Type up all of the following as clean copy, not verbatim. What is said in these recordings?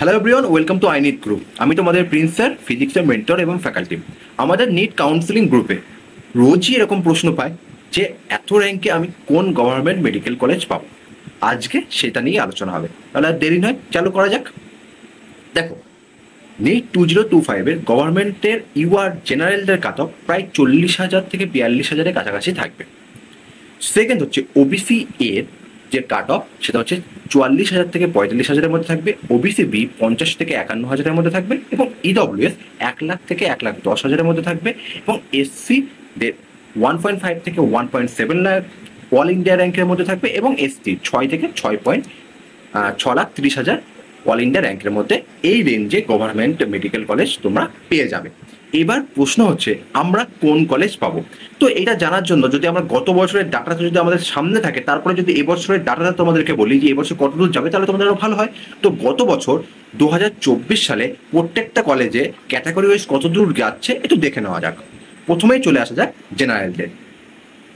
Hello everyone, welcome to iNEET group. আমি তোমাদের Prince sir, ফিজিক্সের মেন্টর এবং ফ্যাকাল্টি। আমাদের নিট কাউন্সিলিং গ্রুপে রোজই এরকম প্রশ্ন পাই যে এত র্যাঙ্কে আমি কোন গভর্নমেন্ট মেডিকেল কলেজ পাবো। আজকে সেটা নিয়ে আলোচনা হবে, তাহলে আর দেরি নয়, চালু করা যাক। দেখো, নিট 2025-এর গভর্নমেন্টের ইউআর জেনারেলদের কাট অফ প্রায় 40,000 থেকে 42,000-এর কাছাকাছি থাকবে। সেকেন্ড হচ্ছে ওবিসি এর যে কাট অফ, সেটা হচ্ছে 44,000 থেকে 45,000-এর মধ্যে থাকবে। ওবিসি বি 50 থেকে 51,000-এর মধ্যে থাকবে এবং ইডব্লিউএস 1 লাখ থেকে 1,10,000-এর মধ্যে থাকবে এবং এসসি 1.5 থেকে 1.7 লাখ অল ইন্ডিয়া র্যাঙ্কের মধ্যে থাকবে এবং এসটি 6 থেকে 6,30,000 অল ইন্ডিয়া র্যাঙ্কের মধ্যে। এই রেঞ্জে গভর্নমেন্ট মেডিকেল কলেজ তোমরা পেয়ে যাবে। এবার প্রশ্ন হচ্ছে আমরা কোন কলেজ পাবো। তো এটা জানার জন্য যদি আমরা গত বছরের ডাটাটা যদি আমাদের সামনে থাকে, তারপরে যদি এবছরের ডাটাটা তোমাদেরকে বলি যে এবছর কতদূর যাবে, তাহলে তোমাদের আরো ভালো হয়। তো গত বছর 2024 সালে প্রত্যেকটা কলেজে ক্যাটাগরি ওয়াইজ কতদূর যাচ্ছে একটু দেখে নেওয়া যাক। প্রথমেই চলে আসা যাক জেনারেলদের।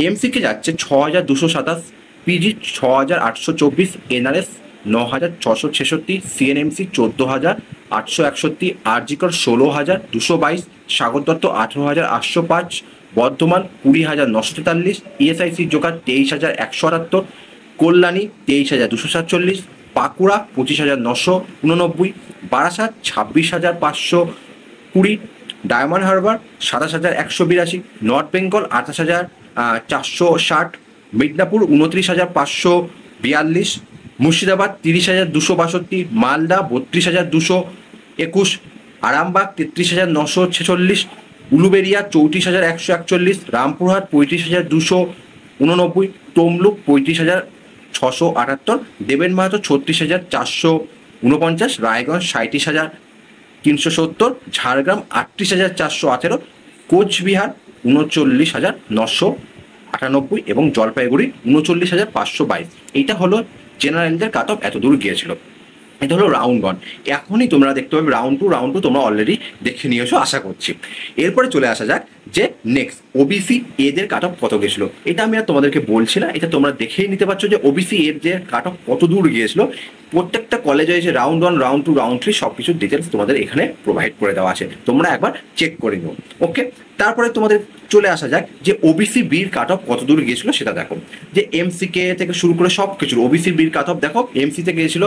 এমসিকে যাচ্ছে 6,227, PG 6,824, NRS 9,666, CNMC 14,861, RG Kar 16,222, Sagar Dutta 18,805, Bardhaman 20,943, ESIC জোকার 23,178, Kalyani 23,247, Bankura 25,989, Barasat 26,520, Diamond Harbour 27,182, North Bengal 28,460, Midnapore 29,542, Murshidabad 30,262, Malda 32,221, Arambagh 33,946, Uluberia 34,141, Rampurhat 35,289, Tamluk 35,678, Deben Mahato 36,449, Raiganj 37,370, Jhargram 38,418, Cooch Behar 39,998 এবং জলপাইগুড়ি 39,522। এইটা হলো জেনারেলদের কাট অফ এত দূর গিয়েছিল। এটা হলো রাউন্ড 1। এখনই তোমরা দেখতে পাবে রাউন্ড 2 তোমরা অলরেডি দেখে নিয়েছো আশা করছি। এরপরে চলে আসা যাক যে নেক্সট ওবিসি এদের কাট অফ কত গেছিল। এটা আমি আর তোমাদেরকে বলছি না, এটা তোমরা দেখেই নিতে পারছো যে ওবিসি এর যে কাট অফ কত দূর গিয়েছিল। প্রত্যেকটা কলেজে যে রাউন্ড 1, রাউন্ড 2, রাউন্ড 3 সব কিছুর ডিটেলস তোমাদের এখানে প্রোভাইড করে দেওয়া আছে, তোমরা একবার চেক করে নিও। ওকে, তারপরে তোমাদের চলে আসা যাক যে ওবিসি বির কাট অফ কত দূর গিয়েছিল সেটা দেখো। যে এমসিকে থেকে শুরু করে সব কিছুর ওবিসি বির কাট অফ দেখো। এমসিতে গিয়েছিল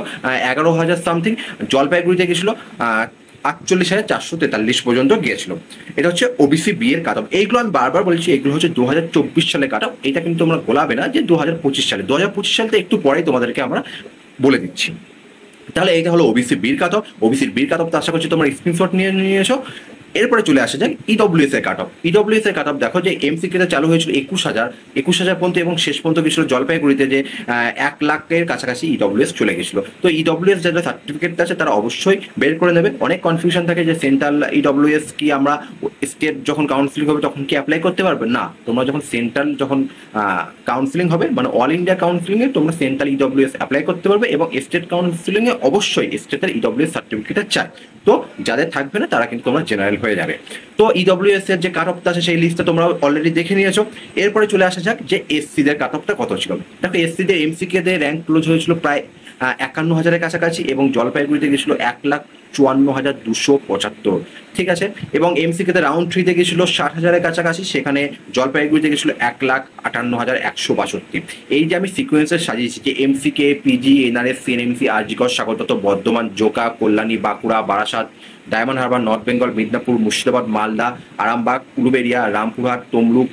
11,000 সামথিং, জলপাইগুড়িতে গেছিল 48,443 পর্যন্ত গিয়েছিল। এটা হচ্ছে ওবিসি বি এর কাট অফ। এইগুলো আমি বারবার বলছি, এগুলো হচ্ছে 2024 সালে কাট অফ। এটা কিন্তু তোমরা গোলাবে না যে 2025 সালে। 2025 সালতে একটু পরেই তোমাদেরকে আমরা বলে দিচ্ছি। তাহলে এটা হলো ওবিসি বির কাট অফ। ওবিসির বির কাট অফ তো আশা করছি তোমরা স্ক্রিনশট নিয়ে নিয়ে এসো। এরপরে চলে আসা যায় ইডব্লিউএস এর কাট অফ। ইডব্লিউএস এর কাট অফ দেখো যে এমসিকে চালু হয়েছিল 21,000 পর্যন্ত এবং শেষ পর্যন্ত গেছিল জলপাইগুড়িতে যে 1 লাখের কাছাকাছি ইডব্লিউএস চলে গেছিল। তো ইডব্লিউএস যাদের সার্টিফিকেট আছে তারা অবশ্যই বের করে নেবে। অনেক কনফিউশন থাকে যে সেন্ট্রাল ইডব্লিউএস কি আমরা স্টেট যখন কাউন্সিলিং হবে তখন কি অ্যাপ্লাই করতে পারবে না। তোমরা যখন সেন্ট্রাল যখন কাউন্সিলিং হবে মানে অল ইন্ডিয়া কাউন্সিলিং এ তোমরা সেন্ট্রাল ইডব্লিউএস অ্যাপ্লাই করতে পারবে এবং স্টেট কাউন্সিলিং এ অবশ্যই স্টেটের ইডব্লিউএস সার্টিফিকেট চাই। তো যাদের থাকবে না তারা কিন্তু তোমরা জেনারেল হয়ে যাবে। তো ইডব্লিউএস এর যে কাট অফটা আছে সেই লিস্টটা তোমরা অলরেডি দেখে নিয়েছো। এরপরে চলে আসা যাক যে এসসি দের কাট অফটা কত ছিল। দেখো এসসি দের এমসিকে দের র্যাঙ্ক ক্লোজ হয়েছিল প্রায় 51,000-এর কাছাকাছি এবং জলপাইগুড়িতে গেছিল 1,54,275। ঠিক আছে, এবং এমসিকে তে রাউন্ড 3-তে গেছিল 60,000-এর কাছাকাছি, সেখানে জলপাইগুড়িতে গেছিল 1,58,162। এই যে আমি সিকোয়েন্সে সাজিয়েছি যে এমসিকে, PG, NRS, CNMC, RG Kar, Sagar Dutta, Bardhaman, Joka, Kalyani, Bankura, Barasat, diamond Harbour, north Bengal, Midnapore, Murshidabad, Malda, Arambagh, Uluberia, Rampurhat, Tamluk,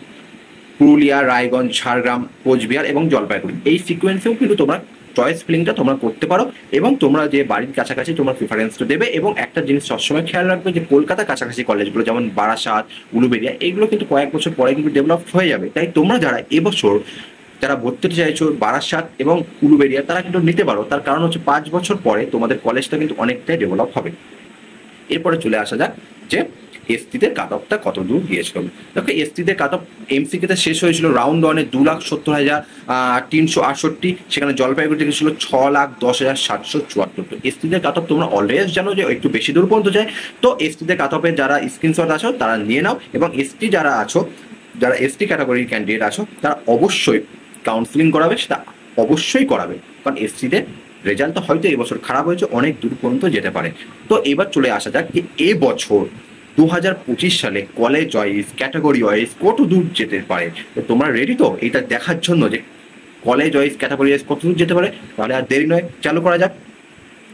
Purulia, Raiganj, Jhargram, Cooch Behar এবং জলপাইগুড়ি। এই সিকোয়েন্সেও কিন্তু তোমরা চয়েস ফিলিংটা তোমরা করতে পারো এবং তোমরা যে বাড়ির কাছাকাছি তোমরা প্রিফারেন্সটা দেবে। এবং একটা জিনিস সবসময় খেয়াল রাখবে যে কলকাতা কাছাকাছি কলেজগুলো যেমন বারাসাত, উলুবেড়িয়া এগুলো কিন্তু কয়েক বছর পরে কিন্তু ডেভেলপ হয়ে যাবে। তাই তোমরা যারা এবছর যারা ভর্তি হতে চাইছো বারাসাত এবং উলুবেড়িয়া তারা কিন্তু নিতে পারো। তার কারণ হচ্ছে 5 বছর পরে তোমাদের কলেজটা কিন্তু অনেকটাই ডেভেলপ হবে। এরপরে চলে আসা যাক যে এসটিদের কাট অফটা কত দূর গিয়েছিল। দেখো এসটিদের কাট অফ এমসিকেতে শেষ হয়েছিল রাউন্ড 1-এ 2,70,368, সেখানে জলপাইগুড়িতে গেছিল 6,10,774। তো এসটিদের কাট অফ তোমরা অলওয়েজ জানো যে একটু বেশি দূর পর্যন্ত যায়। তো এসটিদের কাট অফে যারা স্ক্রিনশট আছো তারা নিয়ে নাও এবং এসটি যারা আছো, যারা এসটি ক্যাটাগরির ক্যান্ডিডেট আছো তারা অবশ্যই কাউন্সিলিং করাবে, সেটা অবশ্যই করাবে, কারণ এসটিদের রেজাল্ট তো হয়তো এবছর খারাপ হয়েছে, অনেক দূর পর্যন্ত যেতে পারে। তো এবার চলে আসা যাক যে এবছর 2025 সালে কলেজ ওয়াইজ ক্যাটাগরি ওয়াইজ কত দূর যেতে পারে। তো তোমরা রেডি তো এটা দেখার জন্য যে কলেজ ওয়াইজ ক্যাটাগরি ওয়াইজ কত দূর যেতে পারে? তাহলে আর দেরি নয়, চালু করা যাক।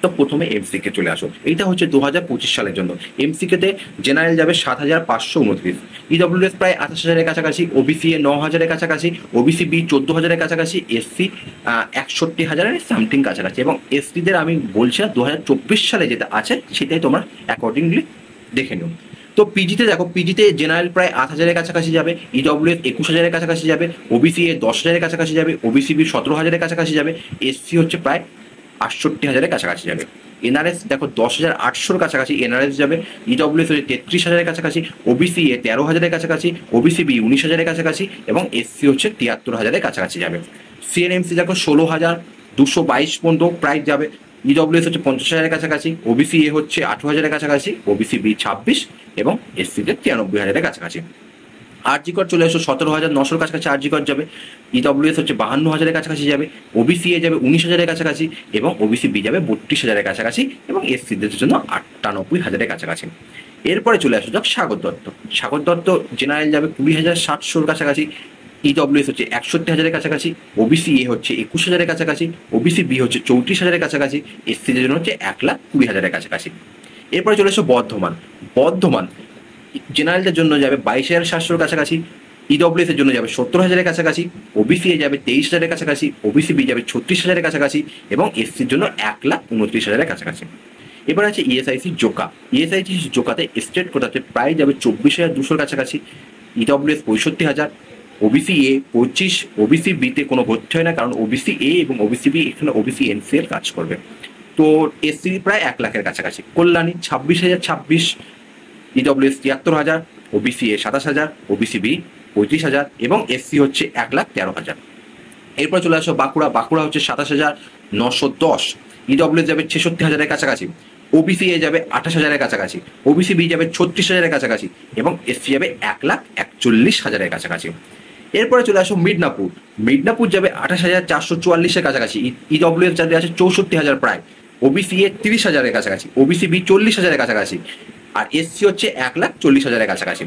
তো প্রথমে এমসিকে চলে আসো, এইটা হচ্ছে 2025 সালের জন্য। এমসিকেতে জেনারেল যাবে 7,529, ইডব্লিউএস প্রায় 28,000-এর কাছাকাছি, ওবিসি এ 9,000-এর কাছাকাছি, ওবিসি বি 14,000-এর কাছাকাছি, এসসি 61,000-এর সামথিং কাছাকাছি। এবং এসটিদের আমি বলছি না, 2024 সালে যেটা আছে সেটাই তোমরা অ্যাকর্ডিংলি দেখে নিও। তো পিজিতে দেখো, পিজিতে জেনারেল প্রায় 8,000-এর কাছাকাছি যাবে, ইডব্লিউএস 21,000-এর কাছাকাছি যাবে, ওবিসি এ 10,000-এর কাছাকাছি যাবে, ওবিসি বি 17,000-এর কাছাকাছি যাবে, এসসি হচ্ছে প্রায় 68,000-এর কাছাকাছি যাবে। এনআরএস দেখো 10,800-র কাছাকাছি এনআরএস যাবে, ইডব্লিউএস হচ্ছে 33,000-এর কাছাকাছি, ওবিসি এ 13,000-এর কাছাকাছি, ওবিসি বি 19,000-এর কাছাকাছি এবং এসসি হচ্ছে 73,000-এর কাছাকাছি যাবে। সিএনএমসি দেখো 16,222 পর্যন্ত প্রাইস যাবে, ইডব্লিউএস হচ্ছে 50,000-এর কাছাকাছি, ওবিসি এ হচ্ছে 18,000-এর কাছাকাছি, ওবিসি বি 26 এবং এসসিতে 93,000-এর কাছাকাছি। আরজিকর চলে এসো 17,900-র কাছাকাছি আরজিকর যাবে, ইডব্লিউএস হচ্ছে 52,000-এর কাছাকাছি যাবে, ওবিসি এ যাবে 19,000-এর কাছাকাছি এবং ওবিসি বি যাবে 32,000-এর কাছাকাছি এবং এসসিদের জন্য 98,000-এর কাছাকাছি। এরপরে চলে আসো যাক সাগর দত্ত। সাগর দত্ত জেনারেল যাবে 20,700-র কাছাকাছি, ইডব্লিউএস হচ্ছে 61,000-এর কাছাকাছি, ওবিসি এ হচ্ছে 21,000-এর কাছাকাছি, ওবিসি বি হচ্ছে 34,000-এর কাছাকাছি, এসসিদের জন্য হচ্ছে 1,20,000-এর কাছাকাছি। এরপরে চলে এসো বর্ধমান। বর্ধমান জেনারেলদের জন্য যাবে 22,700-র কাছাকাছি, ইডব্লিউএস এর জন্য যাবে 70,000-এর কাছাকাছি, ওবিসি এ যাবে 23,000-এর কাছাকাছি, ওবিসি বি যাবে 36,000-এর কাছাকাছি এবং এসসির জন্য 1,29,000-এর কাছাকাছি। এবার আছে ইএসআইসি জোকা। ইএসআইসি জোকাতে স্টেট কোটাতে প্রায় যাবে 24,200-র কাছাকাছি, ইডব্লিউএস 65,000, ওবিসি এ 25, ওবিসি বিতে কোনো ভর্তি হয় না কারণ ওবিসি এ এবং ওবিসি বি এখানে ওবিসি এনসিএল কাজ করবে। তো এসসি প্রায় 1,00,000-এর কাছাকাছি। Kalyani 26,026, EWS 73,000, OBC A 27,000, OBC B 35,000 এবং এসসি হচ্ছে 1,13,000। এরপর চলে আসো বাঁকুড়া। বাঁকুড়া হচ্ছে 27,910, ইডব্লিউএস যাবে 66,000-এর কাছাকাছি, ওবিসি এ যাবে 28,000-এর কাছাকাছি, ওবিসি বি যাবে 36,000-এর কাছাকাছি এবং এসসি যাবে 1,41,000-এর কাছাকাছি। এরপরে চলে আসো মিদনাপুর। মিদনাপুর যাবে 28,444-এর কাছাকাছি, ইডব্লিউএস যাদের আছে 64,000 প্রায়, ওবিসি এ 30,000-এর কাছাকাছি, ওবিসি বি 40,000-এর কাছাকাছি আর এসসি হচ্ছে 1,40,000-এর কাছাকাছি।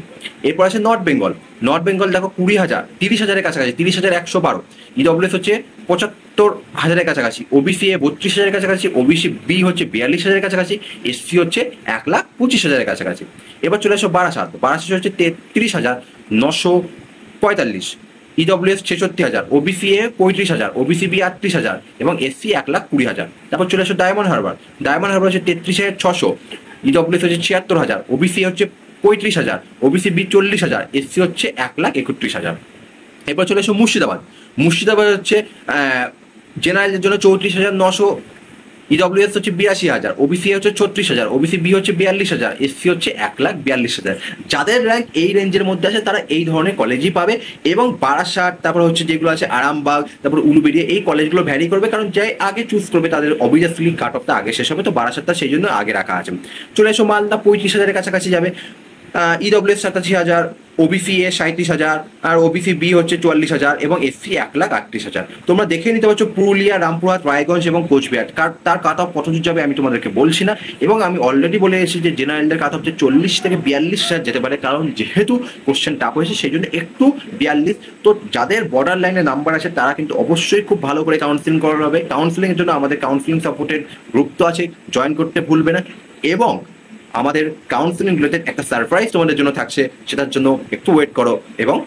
এরপর আছে নর্থ বেঙ্গল। নর্থ বেঙ্গল দেখো 20,000, 30,000-এর কাছাকাছি, 30,112, ইডব্লিউএস হচ্ছে 75,000-এর কাছাকাছি, ওবিসি এ 32,000-এর কাছাকাছি, ওবিসি বি হচ্ছে 42,000-এর কাছাকাছি, এসসি হচ্ছে 1,25,000-এর কাছাকাছি। এবার চলে আসো বারাসাত। বারাসাত হচ্ছে 33,945, EWS 66,000, OBC A 35,000, OBC B 38,000 এবং এসসি 1,20,000। তারপর চলে আসো ডায়মন্ড হারবার। ডায়মন্ড হারবার হচ্ছে 33,600, ইডব্লিউএস হচ্ছে 76,000, ওবিসি হচ্ছে 35,000, ওবিসি বি 40,000, এসসি হচ্ছে 1,31,000। এরপর চলে এসো মুর্শিদাবাদ। মুর্শিদাবাদ হচ্ছে জেনারেলের জন্য 34,900, ইডব্লিউএস হচ্ছে 82,000, ওবিসি হচ্ছে 36,000, ওবিসি বি হচ্ছে 42,000, এসসি হচ্ছে 1,42,000। যাদের র্যাঙ্ক এই রেঞ্জের মধ্যে আছে তারা এই ধরনের কলেজই পাবে এবং বারাসাত, তারপর হচ্ছে যেগুলো আছে আরামবাগ, তারপর উলুবেড়িয়া, এই কলেজগুলো ভ্যারি করবে কারণ যে আগে চুজ করবে তাদের অবভিয়াসলি কাট অফটা আগে শেষ হবে। তো বারাসাতটা সেই জন্য আগে রাখা আছে। চলে এসো মালদা 35,000-এর কাছাকাছি যাবে, ইডব্লিউএস 87,000, ওবিসি এ 37,000 আর ওবিসি বি হচ্ছে 44,000 এবং এসসি 1,38,000। তোমরা দেখে নিতে পারছো পুরুলিয়া, রামপুরহাট, রায়গঞ্জ এবং কোচবিহার তার কাট অফ কত যাবে আমি তোমাদেরকে বলছি না। এবং আমি অলরেডি বলে এসেছি যে জেনারেলদের কাট অফ যে 40 থেকে 42,000 যেতে পারে কারণ যেহেতু কোশ্চেন টাফ হয়েছে সেই জন্য একটু 42। তো যাদের বর্ডার লাইনে নাম্বার আছে তারা কিন্তু অবশ্যই খুব ভালো করে কাউন্সিলিং করা হবে। কাউন্সিলিংয়ের জন্য আমাদের কাউন্সিলিং সাপোর্টের গ্রুপ তো আছে, জয়েন করতে ভুলবে না। এবং আমাদের কাউন্সিলিং রিলেটেড একটা সারপ্রাইজ তোমাদের জন্য থাকছে, সেটার জন্য একটু ওয়েট করো এবং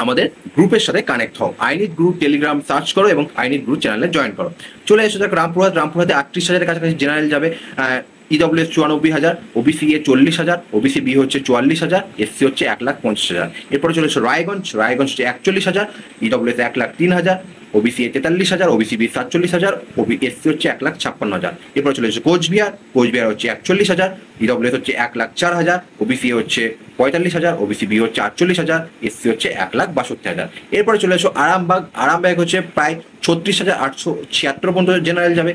আমাদের গ্রুপের সাথে কানেক্ট হও। আইনিট গ্রুপ টেলিগ্রাম সার্চ করো এবং আইনিট গ্রুপ চ্যানেলে জয়েন করো। চলে এসে দেখো রামপুরহাট। রামপুরহাটে 38,000-এর কাছাকাছি জেনারেল যাবে, EWS 94,000, OBC A 40,000, OBC B হচ্ছে 44,000, এসসি হচ্ছে 1,50,000। এরপরে চলে এসো রায়গঞ্জ। রায়গঞ্জ হচ্ছে 41,000, EWS 1,03,000, OBC A 43,000, OBC B 47,000, SC হচ্ছে 1,56,000। এরপরে চলে এসো কোচবিহার। কোচবিহার হচ্ছে 41,000, ইডব্লিউএস হচ্ছে 1,04,000, ওবিসি হচ্ছে 45,000, ওবিসি বি হচ্ছে 48,000, এসসি হচ্ছে 1,62,000। এরপরে চলে এসো আরামবাগ। আরামবাগ হচ্ছে প্রায় 36,876 পর্যন্ত জেনারেল যাবে,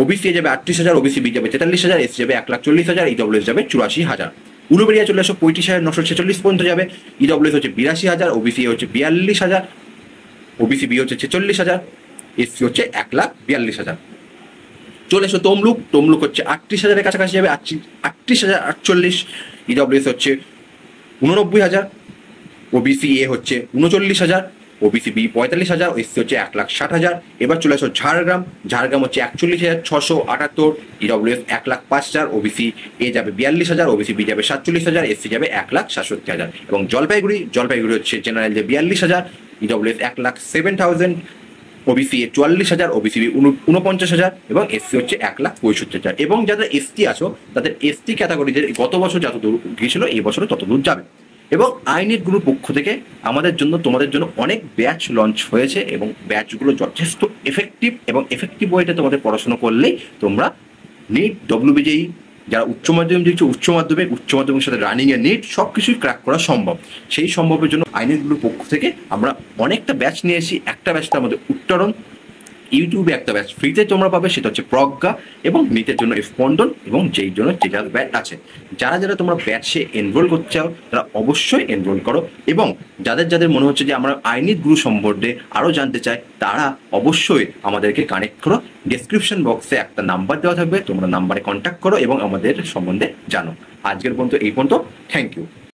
ওবিসি যাবে 38,000, ওবিসি বি যাবে 43,000, এসসি যাবে 1,40,000, ইডব্লিউএস যাবে 84,000। উলুবেড়িয়া চলে আসো 35,946 পর্যন্ত যাবে, ইডব্লিউএস হচ্ছে 82,000, ওবিসি হচ্ছে 42,000, ওবিসি বি হচ্ছে 46,000, এসসি হচ্ছে 1,42,000। চলে এসো তমলুক। তমলুক হচ্ছে 38,000-এর কাছাকাছি যাবে, 38,048। ইডব্লিউএস হচ্ছে 89,000, ওবিসি এ হচ্ছে 39,000, ওবিসি বি 45,000, এসসি হচ্ছে 1,60,000। এবার চলে আসো ঝাড়গ্রাম। ঝাড়গ্রাম হচ্ছে 41,678, ইডব্লিউএস 1,05,000, ওবিসি এ যাবে 42,000, ওবিসি বি যাবে 47,000, এসসি যাবে 1,67,000। এবং জলপাইগুড়ি, জলপাইগুড়ি হচ্ছে জেনারেল যে 42,000, EWS 1,07,000, OBC A 44,000, OBC B 49,000 এবং এসসি হচ্ছে 1,65,000। এবং যাদের এসটি আছো তাদের এসটি ক্যাটাগরিতে গত বছর যত দূর গিয়েছিল এই বছরও তত দূর যাবে। এবং আইনেট গ্রুপ পক্ষ থেকে আমাদের জন্য তোমাদের জন্য অনেক ব্যাচ লঞ্চ হয়েছে এবং ব্যাচগুলো যথেষ্ট এফেক্টিভ এবং এফেক্টিভ ওয়েতে তোমাদের পড়াশোনা করলেই তোমরা নিট, ডব্লিউবিজেই, যারা উচ্চ মাধ্যমিক দিচ্ছে উচ্চ মাধ্যমিকের সাথে রানিং এর নিট সব কিছুই ক্র্যাক করা সম্ভব। সেই সম্ভবের জন্য আইনেটগুলোর পক্ষ থেকে আমরা অনেকটা ব্যাচ নিয়ে এসেছি। একটা ব্যাচটা আমাদের উত্তরণ, ইউটিউবে একটা ব্যাচ ফ্রিতে তোমরা পাবে, সেটা হচ্ছে প্রজ্ঞা, এবং নিটের জন্য স্পন্দন, এবং যেই জন্য যে যার ব্যাচ আছে। যারা যারা তোমরা ব্যাচে এনরোল করতে চাও তারা অবশ্যই এনরোল করো। এবং যাদের যাদের মনে হচ্ছে যে আমরা আইনি গুরু সম্বন্ধে আরও জানতে চাই তারা অবশ্যই আমাদেরকে কানেক্ট করো। ডেসক্রিপশন বক্সে একটা নাম্বার দেওয়া থাকবে, তোমরা নাম্বারে কন্ট্যাক্ট করো এবং আমাদের সম্বন্ধে জানো। আজকের পর্যন্ত এই পর্যন্ত, থ্যাংক ইউ।